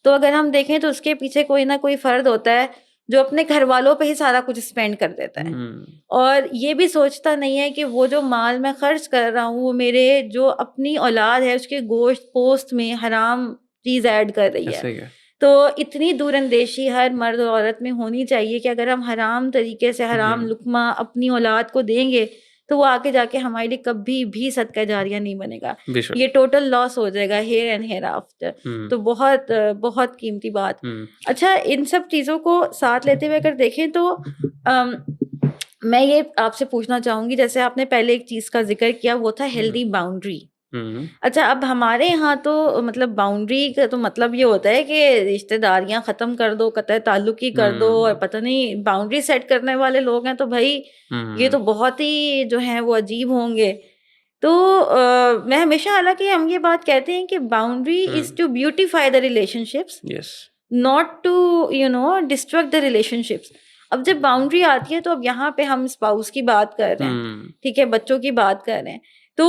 तो अगर हम देखें तो उसके पीछे कोई ना कोई फ़र्द होता है जो अपने घर वालों पे ही सारा कुछ स्पेंड कर देता है, हम्म और ये भी सोचता नहीं है कि वो जो माल मैं खर्च कर रहा हूँ वो मेरे जो अपनी औलाद है उसके गोश्त पोस्ट में हराम चीज़ ऐड कर रही है. ऐसे ही है. तो इतनी दूरअंदेशी हर मर्द और औरत में होनी चाहिए कि अगर हम हराम तरीके से हराम लुक़्मा अपनी औलाद को देंगे तो वो आगे जाके हमारे लिए कभी भी सदका जारिया नहीं बनेगा. बेशक. ये टोटल लॉस हो जाएगा हियर एंड हियर आफ्टर. हम्म तो बहुत बहुत कीमती बात. हम्म अच्छा, इन सब चीज़ों को साथ लेते हुए अगर देखें तो अम, मैं ये आपसे पूछना चाहूँगी, जैसे आपने पहले एक चीज़ का ज़िक्र किया वो था हेल्दी बाउंड्री. हम्म अच्छा, अब हमारे यहाँ तो मतलब बाउंड्री का तो मतलब ये होता है कि रिश्तेदारियाँ ख़त्म कर दो, क़त्अ ताल्लुक़ ही कर दो, और हम्म पता नहीं बाउंड्री सेट करने वाले लोग हैं तो भई ये हम्म तो बहुत ही जो हैं वो अजीब होंगे. तो मैं हमेशा, हालाँकि हम ये बात कहते हैं कि boundary is to beautify the relationships, yes. Not to destruct the relationships. अब जब बाउंड्री आती है तो अब यहाँ पे हम स्पाउस की बात कर रहे हैं, ठीक है, बच्चों की बात कर रहे हैं. तो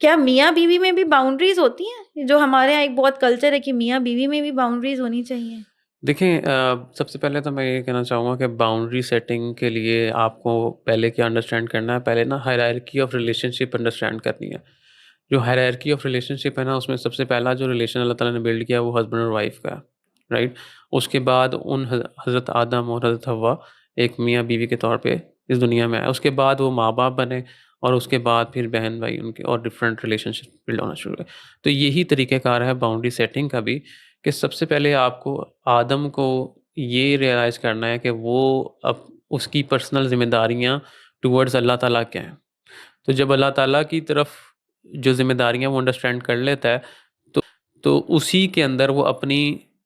क्या मियाँ बीवी में भी बाउंड्रीज होती हैं? जो हमारे यहाँ एक बहुत कल्चर है कि मियाँ बीवी में भी बाउंड्रीज होनी चाहिए. देखें सबसे पहले तो मैं ये कहना चाहूँगा कि बाउंड्री सेटिंग के लिए आपको पहले क्या अंडरस्टैंड करना है, पहले ना हायरार्की ऑफ रिलेशनशिप अंडरस्टैंड करनी है। जो हायरार्की ऑफ रिलेशनशिप है ना, उसमें सबसे पहला जो रिलेशन अल्लाह ताला ने बिल्ड किया वो हस्बैंड और वाइफ का है, राइट? उसके बाद उन हज़रत आदम और हज़रत हव्वा एक मियाँ बीवी के तौर पे इस दुनिया में आए। उसके बाद वो माँ-बाप बने और उसके बाद फिर बहन-भाई उनके और डिफरेंट रिलेशनशिप बिल्ड होना शुरू हुए। तो यही तरीक़ेकार है बाउंड्री सेटिंग का भी, कि सबसे पहले आपको आदम को ये रियलाइज़ करना है कि वो अब उसकी पर्सनल ज़िम्मेदारियाँ टुवर्ड्स अल्लाह ताला क्या हैं। तो जब अल्लाह ताला की तरफ जो ज़िम्मेदारियाँ वो अंडरस्टैंड कर लेता है, तो उसी के अंदर वो अपनी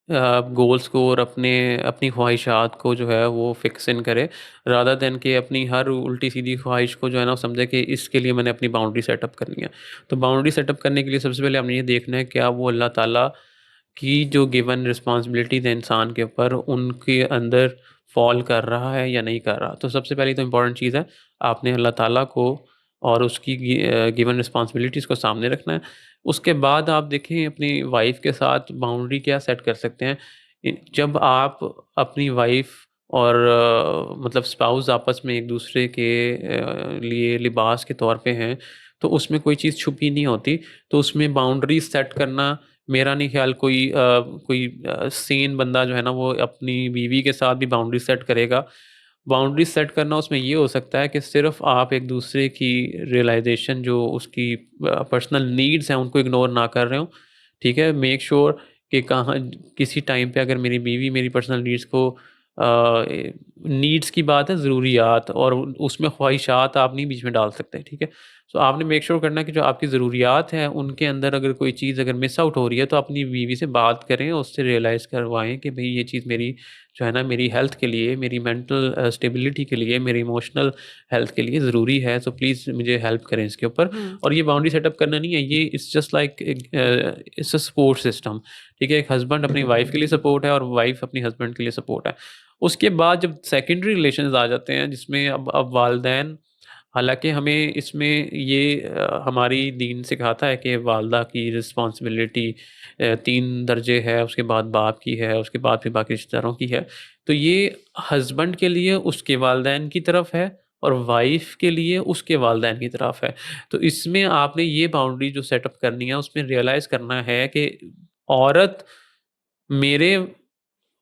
गोल्स को और अपनी ख्वाहिशात को जो है वो फिक्स इन करे, रादर दैन कि अपनी हर उल्टी-सीधी ख्वाहिश को जो है ना वो समझे कि इसके लिए मैंने अपनी बाउंड्री सेटअप करनी है। तो बाउंड्री सेटअप करने के लिए सबसे पहले हमने ये देखना है क्या वो अल्लाह ताला की जो गिवन रिस्पॉन्सिबिलिटीज़ हैं इंसान के ऊपर, उनके अंदर फ़ॉल कर रहा है या नहीं कर रहा। तो सबसे पहली तो इम्पोर्टेंट चीज़ है, आपने अल्लाह ताला को और उसकी गिवन रिस्पॉन्सिबिलिटीज़ को सामने रखना है। उसके बाद आप देखें अपनी वाइफ़ के साथ बाउंड्री क्या सेट कर सकते हैं। जब आप अपनी वाइफ़ और मतलब स्पाउस आपस में एक-दूसरे के लिए लिबास के तौर पे हैं, तो उसमें कोई चीज़ छुपी नहीं होती। तो उसमें बाउंड्रीज़ सेट करना, मेरा नहीं ख़्याल कोई सेन बंदा जो है ना वो अपनी बीवी के साथ भी बाउंड्री सेट करेगा। बाउंड्री सेट करना उसमें ये हो सकता है कि सिर्फ़ आप एक-दूसरे की रियलाइज़ेशन जो उसकी पर्सनल नीड्स हैं उनको इग्नोर ना कर रहे हों, ठीक है? मेक श्योर कि कहाँ किसी टाइम पे अगर मेरी बीवी मेरी पर्सनल नीड्स को नीड्स की बात है, ज़रूरियात और उसमें ख्वाहिशात आप नहीं बीच में डाल सकते, ठीक है? सो आपने मेक श्योर करना है कि जो आपकी ज़रूरियात हैं, उनके अंदर अगर कोई चीज़ अगर मिस आउट हो रही है, तो अपनी बीवी से बात करें, उससे रियलाइज़ करवाएँ कि भई ये चीज़ मेरी जो है ना मेरी हेल्थ के लिए, मेरी मेंटल स्टेबिलिटी के लिए, मेरी इमोशनल हेल्थ के लिए ज़रूरी है, सो प्लीज़ मुझे हेल्प करें इसके ऊपर। हुँ। और ये बाउंड्री सेटअप करना नहीं है, ये it's just like it's a support system, ठीक है? एक हस्बैंड अपनी वाइफ़ के लिए सपोर्ट है और वाइफ़ अपनी हस्बैंड के लिए सपोर्ट है। उसके बाद जब सेकेंडरी रिलेशंस आ जाते हैं, जिसमें अब वालिदैन, हालाँकि हमें इसमें ये हमारी दीन सिखाता है कि वालदा की रिस्पॉन्सिबिलिटी 3 दर्जे है, उसके बाद बाप की है, उसके बाद फिर बाकी रिश्तेदारों की है। तो ये हस्बैंड के लिए उसके वालिदैन की तरफ है और वाइफ़ के लिए उसके वालिदैन की तरफ है। तो इसमें आपने ये बाउंड्री जो सेटअप करनी है, उसमें रियलाइज़ करना है कि औरत मेरे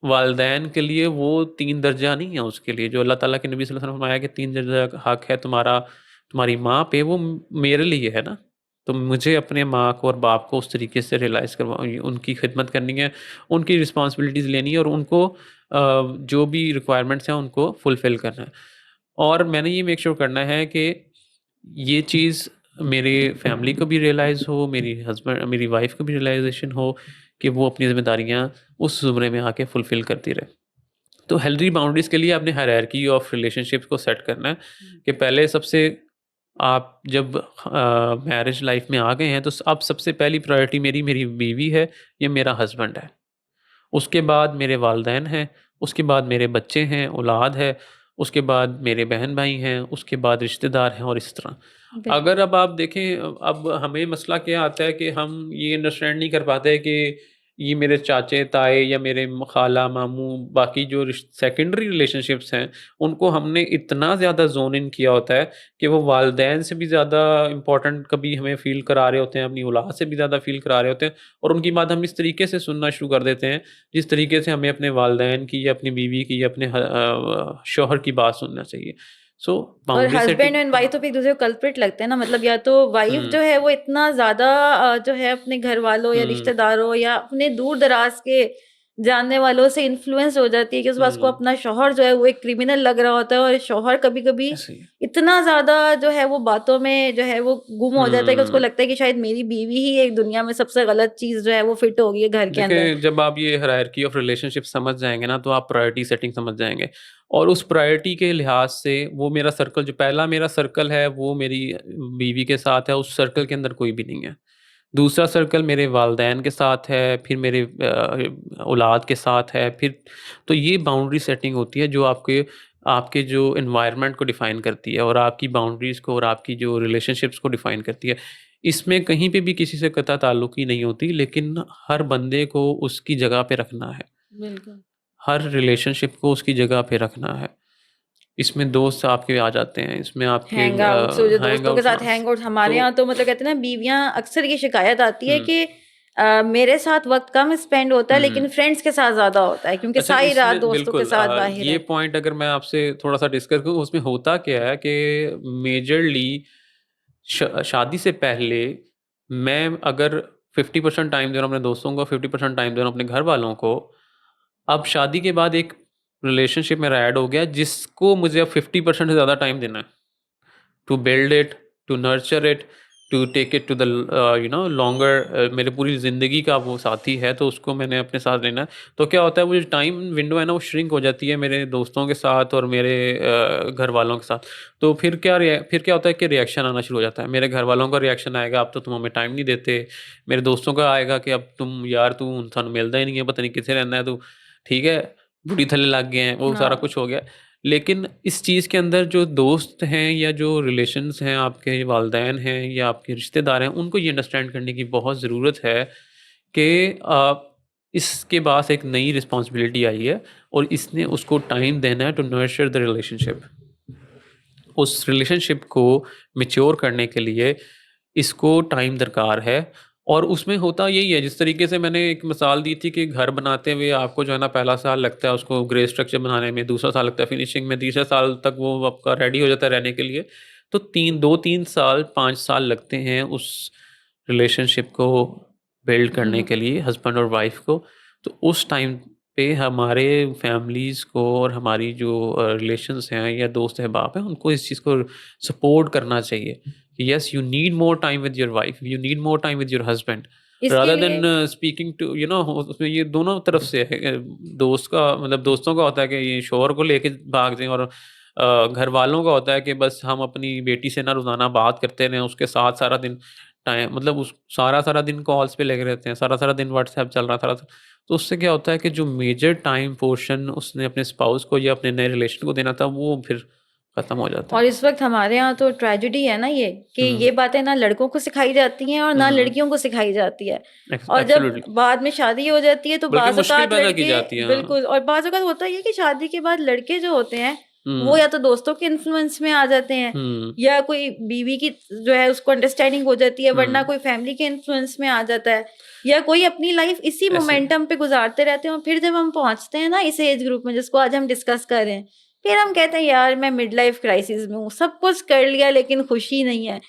वालिदैन के लिए वो 3 दर्जा नहीं है उसके लिए, जो अल्लाह ताला के नबी सल्लल्लाहु अलैहि वसल्लम ने फरमाया कि 3 दर्जा का हक है तुम्हारी माँ पे, वो मेरे लिए है ना। तो मुझे अपने माँ को और बाप को उस तरीके से रियलाइज़ उनकी खिदमत करनी है, उनकी रिस्पॉन्सिबिलिटीज़ लेनी है और उनको जो भी रिक्वायरमेंट्स हैं उनको फुलफ़िल करना है। और मैंने ये मेक श्योर करना है कि ये चीज़ मेरे फैमिली को भी रियलाइज़ हो, मेरी वाइफ़ को भी रियलाइज़ेशन हो कि वो अपनी ज़िम्मेदारियाँ उस ज़ुमरे में आके फुलफ़िल करती रहे। तो हेल्दी बाउंड्रीज़ के लिए आपने हायरार्की ऑफ रिलेशनशिप्स को सेट करना है कि पहले सबसे आप जब मैरिज लाइफ़ में आ गए हैं, तो अब सबसे पहली प्रायोरिटी मेरी बीवी है या मेरा हस्बैंड है। उसके बाद मेरे वालिदैन हैं, उसके बाद मेरे बच्चे हैं, औलाद है, उसके बाद मेरे बहन-भाई हैं, उसके बाद रिश्तेदार हैं और इस तरह। बिल्कुल। अगर अब आप देखें अब हमें मसला क्या आता है कि हम ये अंडरस्टैंड नहीं कर पाते कि ये मेरे चाचे, ताए या मेरे खाला, मामू, बाकी जो सेकेंडरी रिलेशनशिप्स हैं, उनको हमने इतना ज़्यादा ज़ोन इन किया होता है कि वो वालिदैन से भी ज़्यादा इम्पोर्टेंट कभी हमें फ़ील करा रहे होते हैं, अपनी औलाद से भी ज़्यादा फ़ील करा रहे होते हैं और उनकी बात हम इस तरीके से सुनना शुरू कर देते हैं, जिस तरीके से हमें अपने वालिदैन की या अपनी बीवी की या अपने शौहर की बात सुनना चाहिए। सो और boundary husband setting. And wife तो फिर एक दूसरे को कल्प्रिट लगते हैं ना, मतलब या तो वाइफ हुँ, जो है वो इतना ज्यादा जो है अपने घर वालों या हुँ, रिश्तेदारों या अपने दूर दराज के जानने वालों से इन्फ्लुएंस हो जाती है कि उस बात को हुँ, अपना शौहर जो है वो एक क्रिमिनल लग रहा होता है और शौहर कभी कभी ऐसे ही। इतना ज्यादा जो है वो बातों में जो है वो गुम हो जाता है कि उसको हुँ। लगता है कि शायद मेरी बीवी ही एक दुनिया में सबसे गलत चीज जो है वो फिट होगी है घर के अंदर। देखिए, जब आप ये हायरार्की ऑफ रिलेशनशिप समझ जाएँगे ना, तो आप प्रायोरिटी सेटिंग समझ जाएँगे और उस प्रायोरिटी के लिहाज से वो मेरा सर्कल जो पहला मेरा सर्कल है, वो मेरी बीवी के साथ है, उस सर्कल के अंदर कोई भी नहीं है। दूसरा सर्कल मेरे वालिदैन के साथ है, फिर मेरे औलाद के साथ है, फिर तो ये बाउंड्री सेटिंग होती है जो आपके आपके जो एनवायरनमेंट को डिफ़ाइन करती है और आपकी बाउंड्रीज़ को और आपकी जो रिलेशनशिप्स को डिफ़ाइन करती है। इसमें कहीं पे भी किसी से कतई ताल्लुक ही नहीं होती, लेकिन हर बंदे को उसकी जगह पे रखना है। बिल्कुल। हर रिलेशनशिप को उसकी जगह पे रखना है। इसमें दोस्त आपके आ जाते हैं, इसमें आपके हैंग आउट्स, जो दोस्तों के हैंगआउट्स। साथ हैंग आउट, हमारे तो यहाँ तो मतलब कहते हैं ना, बीवियां अक्सर ये शिकायत आती है हम्म कि मेरे साथ वक्त कम स्पेंड होता है हम्म लेकिन फ्रेंड्स के साथ ज्यादा होता है, क्योंकि अच्छा, सारी रात इसमें दोस्तों के बिल्कुल साथ बाहर ये है। पॉइंट अगर मैं आपसे थोड़ा सा डिस्कस करूँ, उसमें होता क्या है कि मेजरली शादी से पहले मैं अगर 50% टाइम दे रहा हूँ अपने दोस्तों को, 50% टाइम दे रहा हूँ अपने घर वालों को, अब शादी के बाद एक रिलेशनशिप मेरा ऐड हो गया जिसको मुझे अब 50% से ज़्यादा टाइम देना है, to build it, to nurture it, to take it to the longer. मेरे पूरी ज़िंदगी का वो साथी है, तो उसको मैंने अपने साथ लेना है। तो क्या होता है, वो जो टाइम विंडो है ना, वो श्रिंक हो जाती है मेरे दोस्तों के साथ और मेरे घर वालों के साथ। तो फिर क्या होता है कि रिएक्शन आना शुरू हो जाता है। मेरे घर वालों का रिएक्शन आएगा, अब तो तुम हमें टाइम नहीं देते। मेरे दोस्तों का आएगा कि अब तुम यार, तू थानू मिलता ही नहीं है, पता नहीं किथे रहना है तू, ठीक है, बूढ़ी थल्ले लग गए हैं, वो सारा हाँ, कुछ हो गया। लेकिन इस चीज़ के अंदर जो दोस्त हैं या जो रिलेशंस हैं, आपके वालिदैन हैं या आपके रिश्तेदार हैं, उनको ये अंडरस्टैंड करने की बहुत ज़रूरत है कि इसके पास एक नई रिस्पॉन्सिबिलिटी आई है और इसने उसको टाइम देना है टू नर्चर द रिलेशनशिप। उस रिलेशनशिप को मैच्योर करने के लिए इसको टाइम दरकार है। और उसमें होता यही है, जिस तरीके से मैंने एक मिसाल दी थी कि घर बनाते हुए आपको जो है ना, पहला साल लगता है उसको ग्रे स्ट्रक्चर बनाने में, दूसरा साल लगता है फिनिशिंग में, तीसरा साल तक वो आपका रेडी हो जाता है रहने के लिए। तो 3 5 साल लगते हैं उस रिलेशनशिप को बिल्ड करने के लिए, हस्बैंड और वाइफ को। तो उस टाइम पे हमारे फैमिलीज़ को और हमारी जो रिलेशंस हैं या दोस्त अहबाब हैं, उनको इस चीज़ को सपोर्ट करना चाहिए कि yes, you need more time with your wife, you need more time with your husband, इसके रादर लिए देन स्पीकिंग टू उसमें ये दोनों तरफ से है। दोस्त का मतलब दोस्तों का होता है कि ये शौहर को लेके भाग जाएँ, और घर वालों का होता है कि बस हम अपनी बेटी से ना रोज़ाना बात करते रहें, उसके साथ सारा दिन टाइम, मतलब उस सारा दिन कॉल्स पे लगे रहते हैं, सारा दिन व्हाट्सएप चल रहा था। तो उससे क्या होता है कि जो मेजर टाइम पोर्शन उसने अपने स्पाउस को या अपने नए रिलेशन को देना था, वो फिर खत्म हो जाता और है। इस वक्त हमारे यहाँ तो ट्रेजेडी है ना ये, कि हुँ, ये बातें ना लड़कों को सिखाई जाती हैं और ना हुँ, लड़कियों को सिखाई जाती है। और जब एब्सोल्युटली, बाद में शादी हो जाती है तो बल्कि बाज़ मुश्किल औक़ात पैदा की लड़के, जाती है। हाँ। बिल्कुल, और बाज़ औक़ात होता ये है कि शादी के बाद लड़के जो होते हैं वो हुँ, या तो दोस्तों के इन्फ्लुएंस में आ जाते हैं, हुँ, या कोई बीवी की जो है उसको अंडरस्टैंडिंग हो जाती है, वरना हुँ, कोई फैमिली के इन्फ्लुएंस में आ जाता है, या कोई अपनी लाइफ इसी ऐसे मोमेंटम पे गुजारते रहते हैं। और फिर जब हम पहुंचते हैं ना इस एज ग्रुप में जिसको आज हम डिस्कस कर रहे हैं, फिर हम कहते हैं यार मैं मिड लाइफ क्राइसिस में हूँ, सब कुछ कर लिया लेकिन खुशी नहीं है।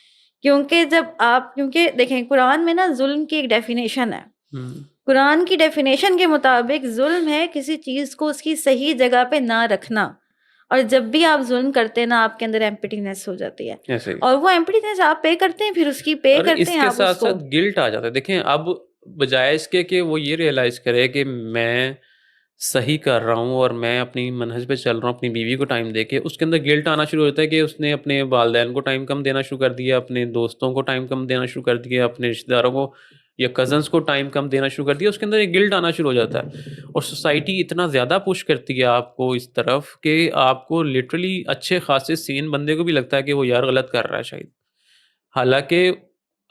क्योंकि देखें, कुरान में ना जुल्म की एक डेफिनेशन है। हुँ, कुरान की डेफिनेशन के मुताबिक जुल्म है किसी चीज को उसकी सही जगह पे ना रखना। और जब भी आप जुल्म करते हैं ना, आपके अंदर एम्प्टीनेस हो जाती है, ऐसे ही। और वो एम्प्टीनेस आप पे करते हैं, फिर उसकी पे और करते हैं इसके आप उसको। साथ-साथ गिल्ट आ जाता है। देखें, अब बजाय इसके कि वो ये रियलाइज़ करे कि मैं सही कर रहा हूँ और मैं अपनी मनहज पे चल रहा हूँ, अपनी बीवी को टाइम देके, उसके अंदर गिल्ट आना शुरू होता है कि उसने अपने वालिदैन को टाइम कम देना शुरू कर दिया, अपने दोस्तों को टाइम कम देना शुरू कर दिया, अपने रिश्तेदारों को या कज़न्स को टाइम कम देना शुरू कर दिया। उसके अंदर एक गिल्ट आना शुरू हो जाता है, और सोसाइटी इतना ज़्यादा पुश करती है आपको इस तरफ कि आपको लिटरली अच्छे खासे सेन बंदे को भी लगता है कि वो यार गलत कर रहा है शायद। हालाँकि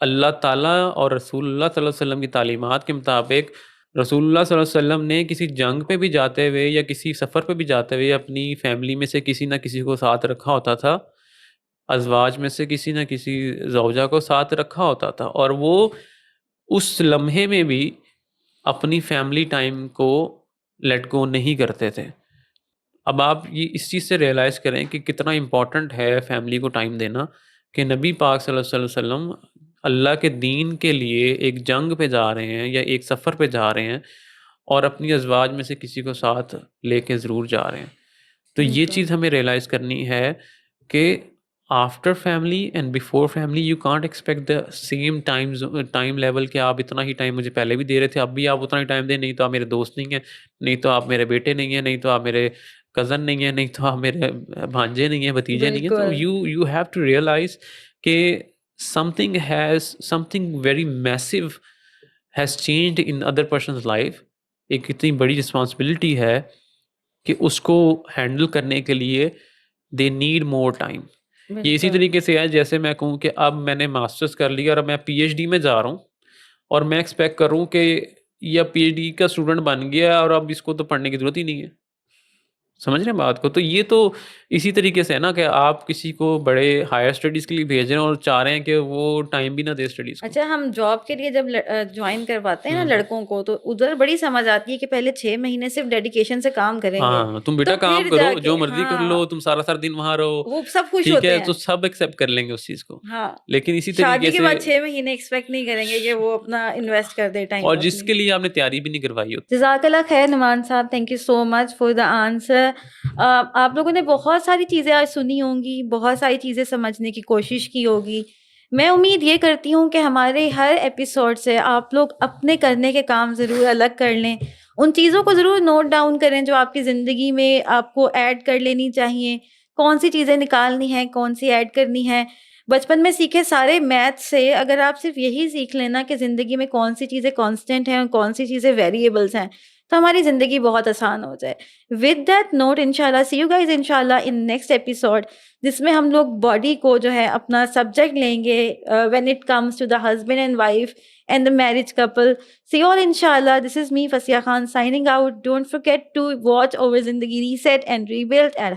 अल्लाह ताला और रसूलुल्लाह सल्लल्लाहु अलैहि वसल्लम की तालीमात के मुताबिक, रसूलुल्लाह सल्लल्लाहु अलैहि वसल्लम ने किसी जंग पे भी जाते हुए या किसी सफ़र पे भी जाते हुए अपनी फैमिली में से किसी न किसी को साथ रखा होता था। अज़वाज में से किसी न किसी ज़ौजा को साथ रखा होता था, और वो उस लम्हे में भी अपनी फैमिली टाइम को लेट गो नहीं करते थे। अब आप ये इस चीज़ से रियलाइज़ करें कि कितना इम्पोर्टेंट है फैमिली को टाइम देना, कि नबी पाक सल्लल्लाहु अलैहि वसल्लम अल्लाह के दीन के लिए एक जंग पे जा रहे हैं या एक सफ़र पे जा रहे हैं, और अपनी अज़वाज में से किसी को साथ लेके ज़रूर जा रहे हैं। तो ये बिल्कुल। चीज़ हमें रियलाइज़ करनी है कि after family and before family you can't expect the same time level, कि आप इतना ही टाइम मुझे पहले भी दे रहे थे, अब भी आप उतना ही टाइम दें, नहीं तो आप मेरे दोस्त नहीं हैं, नहीं तो आप मेरे बेटे नहीं हैं, नहीं तो आप मेरे कज़न नहीं हैं, नहीं तो आप मेरे भांजे नहीं हैं, भतीजे नहीं हैं। तो बिल्कुल। यू हैव टू रियलाइज़ कि something very massive has changed in other persons life. एक इतनी बड़ी रिस्पॉन्सिबिलिटी है कि उसको हैंडल करने के लिए दे नीड मोर टाइम। ये इसी बिल्कुल। तरीके से है जैसे मैं कहूँ कि अब मैंने मास्टर्स कर लिया और अब मैं पीएचडी में जा रहा हूँ, और मैं एक्सपेक्ट कर रहा हूँ कि या पीएचडी का स्टूडेंट बन गया और अब इसको तो पढ़ने की ज़रूरत ही नहीं है। समझ रहे हैं बात को? तो ये तो इसी तरीके से है ना कि आप किसी को बड़े हायर स्टडीज़ के लिए भेज रहे हैं और चाह रहे हैं कि वो टाइम भी ना दे स्टडीज़ को। अच्छा, हम जॉब के लिए जब जॉइन करवाते हैं ना हुँ। लड़कों को, तो उधर बड़ी समझ आती है कि पहले 6 महीने सिर्फ डेडिकेशन से काम करेंगे, हाँ, तुम बेटा तो काम फिर करो, जाके जो मर्ज़ी कर लो, हाँ, तुम सारा-सारा दिन वहाँ रहो, वो सब खुश ठीक होते है? तो हैं। सब एक्सेप्ट कर लेंगे उस चीज़ को। हाँ, लेकिन इसी शादी तरीके के से बाद 6 महीने एक्सपेक्ट नहीं करेंगे कि वो अपना इन्वेस्ट कर दे टाइम और अपनी। जिसके लिए आपने तैयारी भी नहीं करवाई होती। जज़ाकल्लाह खैर नुमान साहब, thank you so much for the answer. आप लोगों ने बहुत सारी चीज़ें आज सुनी होंगी, बहुत सारी चीज़ें समझने की कोशिश की होगी। मैं उम्मीद ये करती हूँ कि हमारे हर एपिसोड से आप लोग अपने करने के काम ज़रूर अलग कर लें। उन चीज़ों को ज़रूर नोट डाउन करें जो आपकी ज़िंदगी में आपको ऐड कर लेनी चाहिए। कौन-सी चीज़ें निकालनी हैं, कौन-सी ऐड करनी है। बचपन में सीखे सारे मैथ से अगर आप सिर्फ़ यही सीख लें ना कि ज़िंदगी में कौन-सी चीज़ें कांस्टेंट हैं और कौन-सी चीज़ें वेरिएबल्स हैं, तो हमारी ज़िंदगी बहुत आसान हो जाए। विद दैट नोट इंशाल्लाह सी यू गाइज़ इंशाल्लाह इन नेक्स्ट एपिसोड, जिसमें हम लोग बॉडी को जो है अपना सब्जेक्ट लेंगे when it comes to the husband and wife and the marriage couple. See you all इंशाल्लाह, this is me Fasia Khan signing out. Don't forget to watch over Zindagi reset and rebuild eight